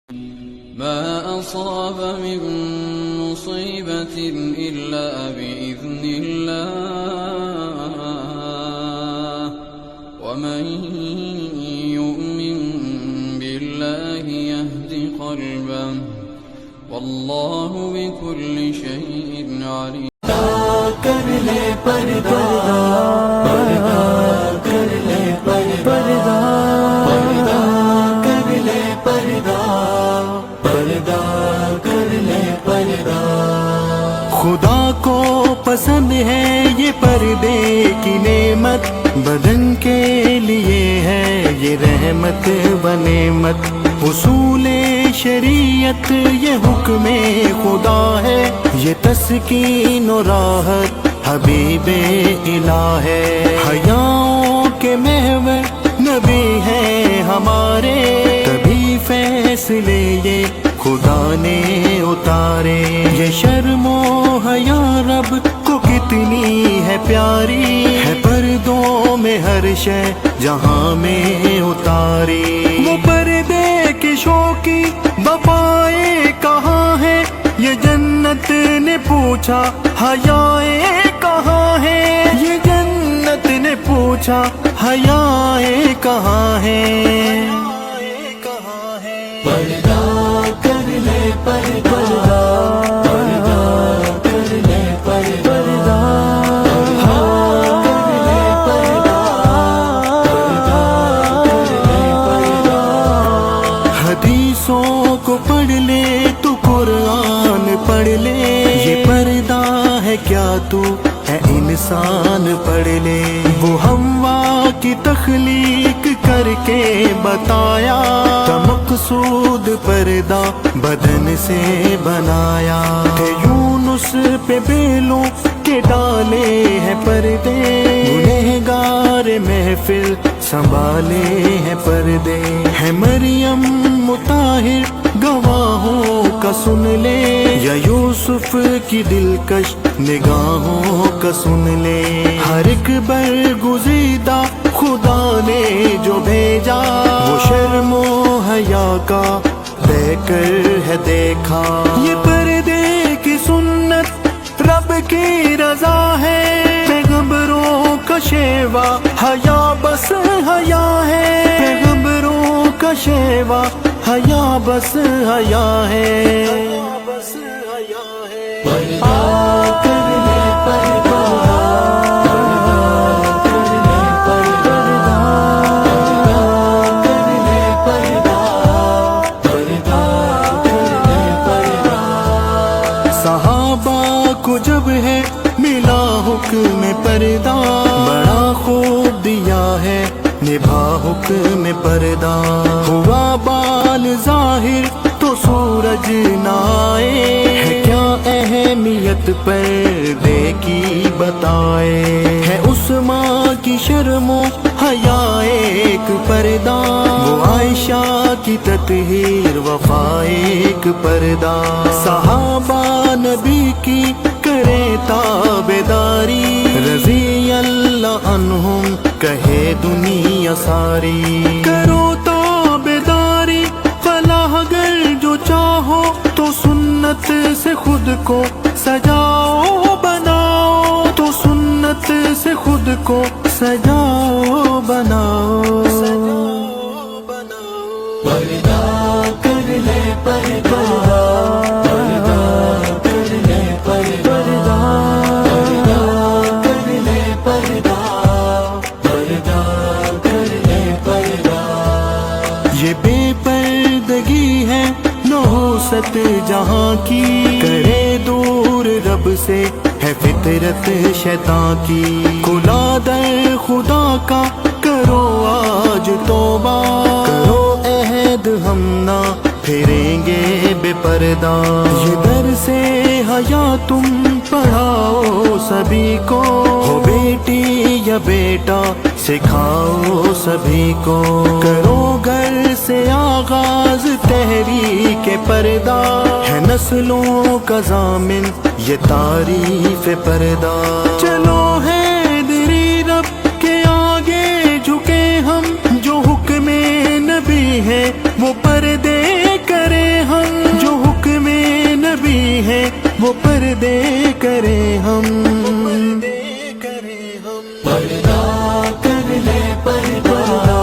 ما أصاب من مصيبة إلا بإذن الله ومن يؤمن بالله يهد قلبه والله بكل شيء عليم کر لے پردہ پردہ کر لے پردہ پردہ کر لے پردہ پردہ کر لے پردہ خدا کو پسند ہے یہ پردے کی نعمت بدن کے لیے ہے یہ رحمت و نعمت اصول شریعت یہ حکم خدا ہے یہ تسکین و راحت حبیب الہ ہے حیاؤں کے محور نبی ہیں ہمارے تبھی فیصلے یہ خدا نے اتارے یہ شرم و حیا رب کو کتنی ہے پیاری ہے پردوں میں ہر شے جہاں میں اتاری وہ پردے کے شوقی بپائے کہاں ہے یہ جنت نے پوچھا حیائے کہاں ہے یہ جنت نے پوچھا حیائے کہاں ہے پردہ کر لے پردہ پردہ کر لے پردہ حدیثوں کو پڑھ لے تو قرآن پڑھ لے یہ پردہ ہے کیا تو ہے انسان پڑھ لے وہ حوا کی تخلیق کر کے بتایا تھا مقصود پردہ بدن سے بنایا تھے یونس پہ بیلوں کے ڈالے ہیں پردے گنہگار محفل سنبھالے ہیں پردے ہے مریم مطہر گواہوں کا سن لے یا یوسف کی دلکش نگاہوں کا سن لے ہر ایک برگزیدہ خدا نے جو بھیجا وہ شرم و حیا کا بے کر ہے دیکھا یہ پردے کی سنت رب کی رضا ہے پیغمبروں کا شیوا حیا بس حیا ہے پیغمبروں کا شیوا حیا بس حیا ہے پردہ کر لے پردہ صحابہ کو جب ہے ملا حکم پردہ بڑا خوب دیا ہے نبھا حکم پردہ ہوا بال ظاہر تو سورج نہ آئے ہے کیا اہمیت پردے کی بتائے ہے اس ماں کی شرم و حیا ایک پردہ وہ عائشہ کی تطہیر وفا ایک پردہ صحابہ نبی کی کرے تابعداری رضی اللہ عنہم کہے دنیا ساری کرو تابعداری فلاح اگر جو چاہو تو سنت سے خود کو سجاؤ بناؤ تو سنت سے خود کو سجاؤ بناؤ پردہ کر لے پردہ پردہ کر لے پردہ پردہ کر لے پردہ پردہ کر لے پردہ یہ بے پردگی ہے نحوست جہاں کی کرے دور رب سے ہے فطرت شیطان کی کھلا در خدا کا کرو آج توبہ کرو عہد ہم نہ پھریں گے بے پردہ یہ در سے حیا تم پڑھاؤ سبھی کو ہو بیٹی یا بیٹا سکھاؤ سبھی کو کرو گھر سے آغاز تحریک پردہ ہے نسلوں کا ضامن یہ تعریف پردہ چلو ہے دری رب کے آگے جھکے ہم جو حکم نبی ہے وہ پردے کرے وہ پردے کریں ہم، پردہ کر لے پردہ